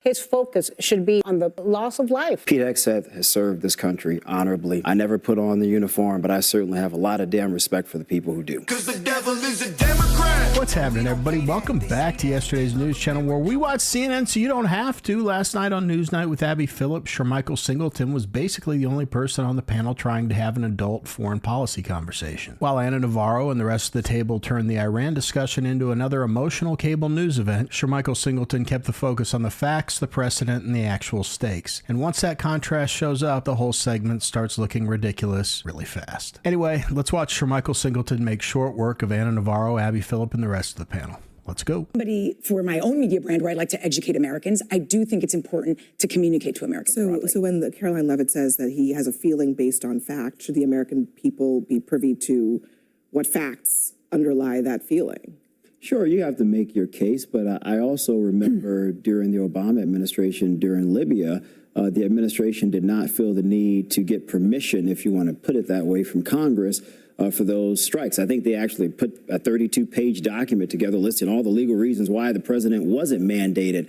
His focus should be on the loss of life. Pete Hegseth has served this country honorably. I never put on the uniform, but I certainly have a lot of damn respect for the people who do. 'Cause the devil is a Democrat. What's happening, everybody? Welcome back to yesterday's news channel, where we watch CNN so you don't have to. Last night on NewsNight with Abby Phillip, Shermichael Singleton was basically the only person on the panel trying to have an adult foreign policy conversation, while Ana Navarro and the rest of the table turned the Iran discussion into another emotional cable news event. Shermichael Singleton kept the focus on the facts, the precedent, and the actual stakes. And once that contrast shows up, the whole segment starts looking ridiculous really fast. Anyway, let's watch Shermichael Singleton make short work of Ana Navarro, Abby Phillip, and the rest of the panel. Let's go. For my own media brand, where I like to educate Americans, I do think it's important to communicate to Americans broadly. So when Caroline Levitt says that he has a feeling based on fact, should the American people be privy to what facts underlie that feeling? Sure, you have to make your case, but I also remember during the Obama administration, during Libya, the administration did not feel the need to get permission, if you want to put it that way, from Congress for those strikes. I think they actually put a 32-page document together listing all the legal reasons why the president wasn't mandated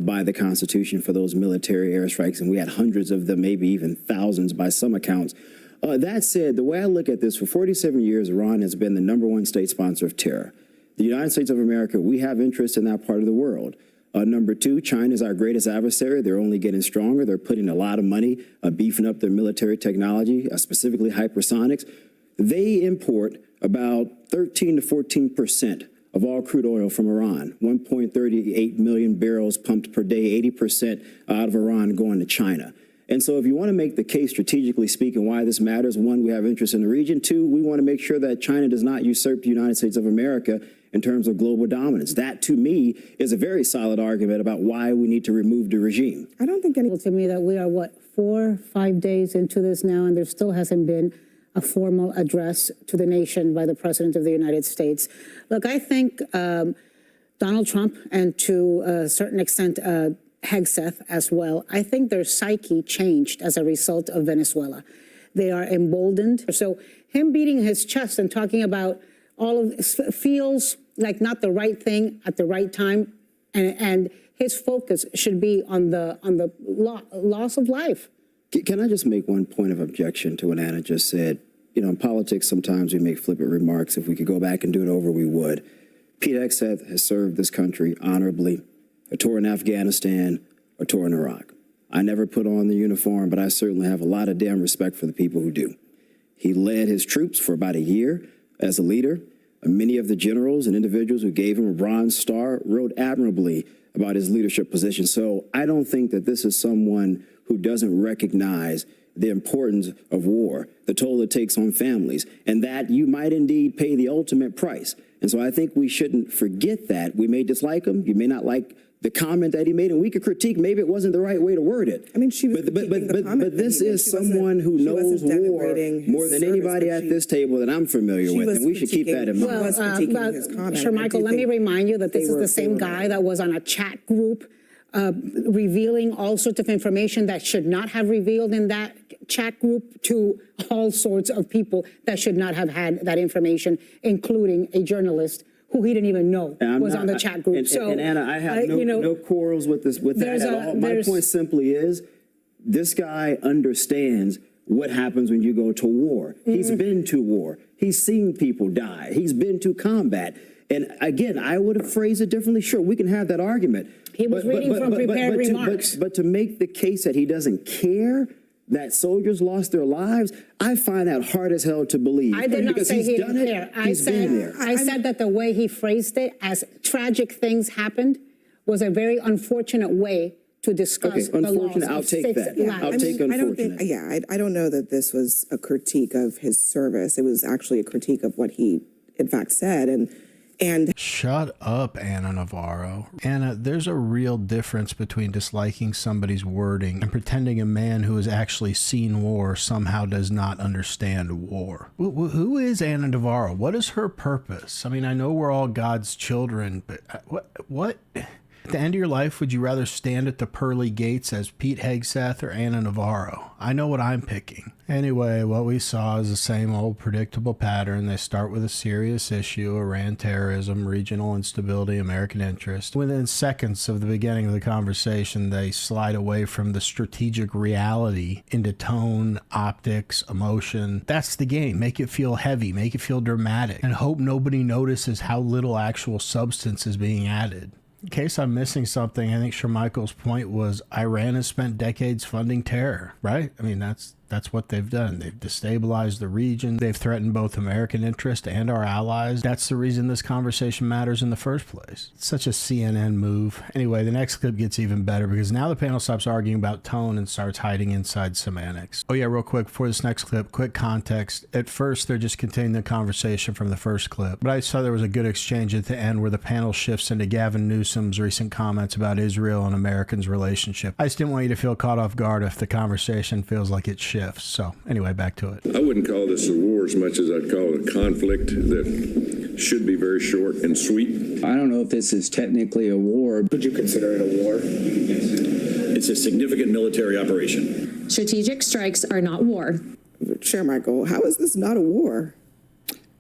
by the Constitution for those military airstrikes, and we had hundreds of them, maybe even thousands by some accounts. That said, the way I look at this, for 47 years, Iran has been the #1 state sponsor of terror. The United States of America, we have interest in that part of the world. Number two, China is our greatest adversary. They're only getting stronger. They're putting a lot of money, beefing up their military technology, specifically hypersonics. They import about 13 to 14% of all crude oil from Iran, 1.38 million barrels pumped per day, 80% out of Iran going to China. And so if you want to make the case strategically speaking why this matters, one, we have interest in the region. Two, we want to make sure that China does not usurp the United States of America in terms of global dominance. That, to me, is a very solid argument about why we need to remove the regime. I don't think anyone to me that we are, 4 or 5 days into this now, and there still hasn't been a formal address to the nation by the President of the United States. Look, I think Donald Trump, and to a certain extent Hegseth as well, I think their psyche changed as a result of Venezuela. They are emboldened. So him beating his chest and talking about all of this feels like not the right thing at the right time, and his focus should be on the loss of life. Can I just make one point of objection to what Ana just said? You know, in politics, sometimes we make flippant remarks. If we could go back and do it over, we would. Pete Hegseth has served this country honorably. A tour in Afghanistan, a tour in Iraq. I never put on the uniform, but I certainly have a lot of damn respect for the people who do. He led his troops for about a year as a leader. Many of the generals and individuals who gave him a Bronze Star wrote admirably about his leadership position. So I don't think that this is someone who doesn't recognize the importance of war, the toll it takes on families, and that you might indeed pay the ultimate price. And so I think we shouldn't forget that. We may dislike him. You may not like the comment that he made, and we could critique maybe it wasn't the right way to word it. I mean, she was but this is someone who knows war more than anybody at this table that I'm familiar with, and we should keep that in mind. Shermichael, let me remind you that this is the same guy that was on a chat group revealing all sorts of information that should not have revealed in that chat group to all sorts of people that should not have had that information, including a journalist who he didn't even know was on the chat group. And Ana, I have no quarrels with that at all. My point simply is, this guy understands what happens when you go to war. He's been to war. He's seen people die. He's been to combat. And again, I would have phrased it differently. Sure, we can have that argument. He was reading from prepared remarks. But to make the case that he doesn't care that soldiers lost their lives, I find that hard as hell to believe. I did not say he didn't care. I said that the way he phrased it, as tragic things happened, was a very unfortunate way to discuss the loss of 6 lives. I'll take unfortunate. I don't know that this was a critique of his service. It was actually a critique of what he, in fact, said. And shut up, Ana Navarro. Ana, there's a real difference between disliking somebody's wording and pretending a man who has actually seen war somehow does not understand war. Who is Ana Navarro? What is her purpose? I mean, I know we're all God's children, but what? At the end of your life, would you rather stand at the pearly gates as Pete Hegseth or Ana Navarro? I know what I'm picking. Anyway, what we saw is the same old predictable pattern. They start with a serious issue, Iran terrorism, regional instability, American interest. Within seconds of the beginning of the conversation, they slide away from the strategic reality into tone, optics, emotion. That's the game. Make it feel heavy, make it feel dramatic, and hope nobody notices how little actual substance is being added. In case I'm missing something, I think Shermichael's point was Iran has spent decades funding terror, right? I mean, that's what they've done. They've destabilized the region. They've threatened both American interest and our allies. That's the reason this conversation matters in the first place. It's such a CNN move. Anyway, the next clip gets even better because now the panel stops arguing about tone and starts hiding inside semantics. Oh yeah, real quick, before this next clip, quick context. At first, they're just continuing the conversation from the first clip, but I saw there was a good exchange at the end where the panel shifts into Gavin Newsom's recent comments about Israel and Americans' relationship. I just didn't want you to feel caught off guard if the conversation feels like it shifts. So anyway, back to it. I wouldn't call this a war as much as I'd call it a conflict that should be very short and sweet. I don't know if this is technically a war. Would you consider it a war? It's a significant military operation. Strategic strikes are not war. Shermichael, how is this not a war?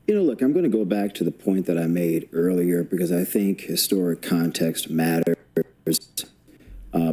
You know, look, I'm going to go back to the point that I made earlier because I think historic context matters.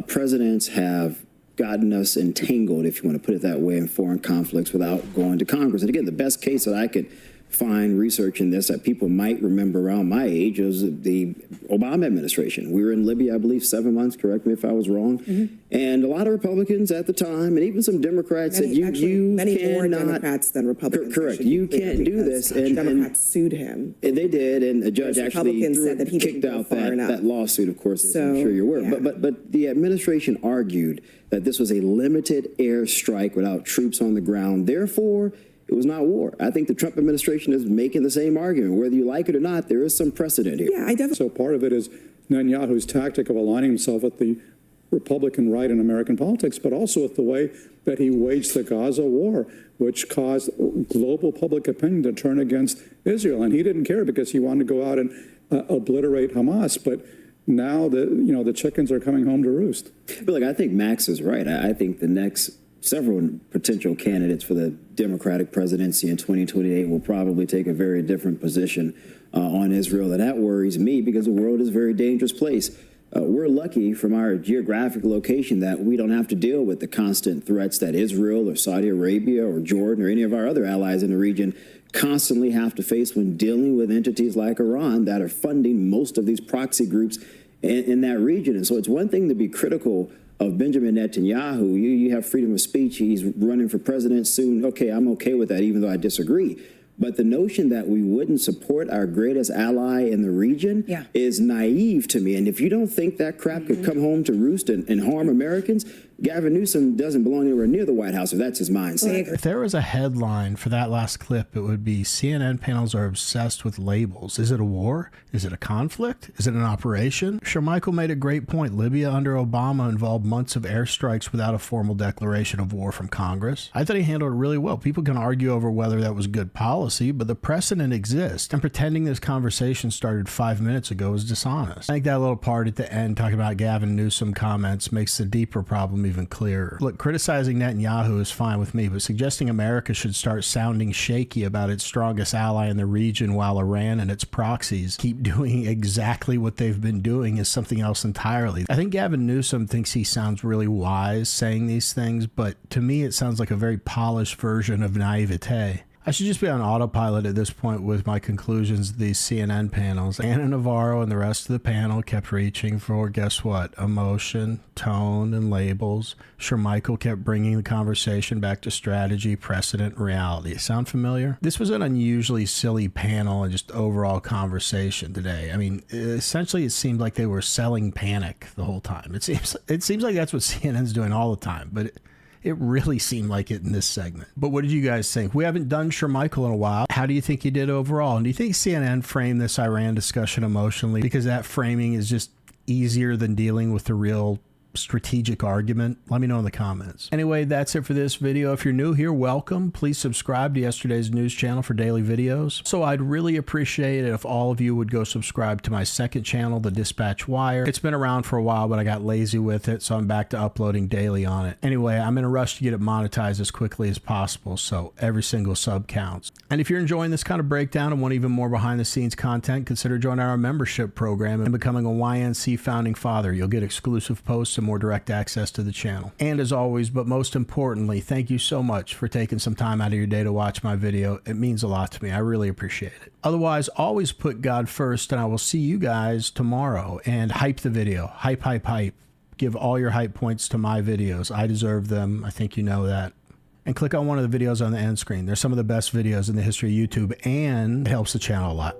Presidents have gotten us entangled, if you want to put it that way, in foreign conflicts without going to Congress. And again, the best case that I could find researching this that people might remember around my age was the Obama administration. We were in Libya, I believe, 7 months, correct me if I was wrong. Mm-hmm. And a lot of Republicans at the time, and even some Democrats said, many more Democrats than Republicans. Correct. You can't do this. And Democrats sued him. And they did, and the judge actually said that he kicked out that lawsuit, of course, as I'm sure you're aware. Yeah. But the administration argued that this was a limited airstrike without troops on the ground. Therefore, it was not war. I think the Trump administration is making the same argument. Whether you like it or not, there is some precedent here. Yeah, I definitely. So part of it is Netanyahu's tactic of aligning himself with the Republican right in American politics, but also with the way that he waged the Gaza war, which caused global public opinion to turn against Israel. And he didn't care because he wanted to go out and obliterate Hamas. But now the chickens are coming home to roost. But look, I think Max is right. I think the next several potential candidates for the Democratic presidency in 2028 will probably take a very different position on Israel. And that worries me because the world is a very dangerous place. We're lucky from our geographic location that we don't have to deal with the constant threats that Israel or Saudi Arabia or Jordan or any of our other allies in the region constantly have to face when dealing with entities like Iran that are funding most of these proxy groups in that region. And so it's one thing to be critical of Benjamin Netanyahu. You have freedom of speech. He's running for president soon. Okay, I'm okay with that, even though I disagree. But the notion that we wouldn't support our greatest ally in the region is naive to me. And if you don't think that crap could come home to roost and harm Americans, Gavin Newsom doesn't belong anywhere near the White House if that's his mindset. If there was a headline for that last clip, it would be CNN panels are obsessed with labels. Is it a war? Is it a conflict? Is it an operation? Shermichael made a great point. Libya under Obama involved months of airstrikes without a formal declaration of war from Congress. I thought he handled it really well. People can argue over whether that was good policy, but the precedent exists. And pretending this conversation started 5 minutes ago is dishonest. I think that little part at the end talking about Gavin Newsom comments makes the deeper problem even clearer. Look, criticizing Netanyahu is fine with me, but suggesting America should start sounding shaky about its strongest ally in the region while Iran and its proxies keep doing exactly what they've been doing is something else entirely. I think Gavin Newsom thinks he sounds really wise saying these things, but to me it sounds like a very polished version of naivete. I should just be on autopilot at this point with my conclusions of these CNN panels. Ana Navarro and the rest of the panel kept reaching for, guess what, emotion, tone, and labels. Shermichael kept bringing the conversation back to strategy, precedent, reality. Sound familiar? This was an unusually silly panel and just overall conversation today. I mean, essentially it seemed like they were selling panic the whole time. It seems like that's what CNN's doing all the time, but it really seemed like it in this segment. But what did you guys think? We haven't done Shermichael in a while. How do you think he did overall? And do you think CNN framed this Iran discussion emotionally because that framing is just easier than dealing with the real strategic argument? Let me know in the comments. Anyway, that's it for this video. If you're new here, welcome. Please subscribe to Yesterday's News channel for daily videos. So I'd really appreciate it if all of you would go subscribe to my second channel, The Dispatch Wire. It's been around for a while, but I got lazy with it, so I'm back to uploading daily on it. Anyway, I'm in a rush to get it monetized as quickly as possible, so every single sub counts. And if you're enjoying this kind of breakdown and want even more behind the scenes content, consider joining our membership program and becoming a YNC founding father. You'll get exclusive posts and more direct access to the channel. And as always, but most importantly, thank you so much for taking some time out of your day to watch my video. It means a lot to me. I really appreciate it. Otherwise, always put God first, and I will see you guys tomorrow. And hype the video. Hype, hype, hype. Give all your hype points to my videos. I deserve them. I think you know that. And click on one of the videos on the end screen. They're some of the best videos in the history of YouTube, and it helps the channel a lot.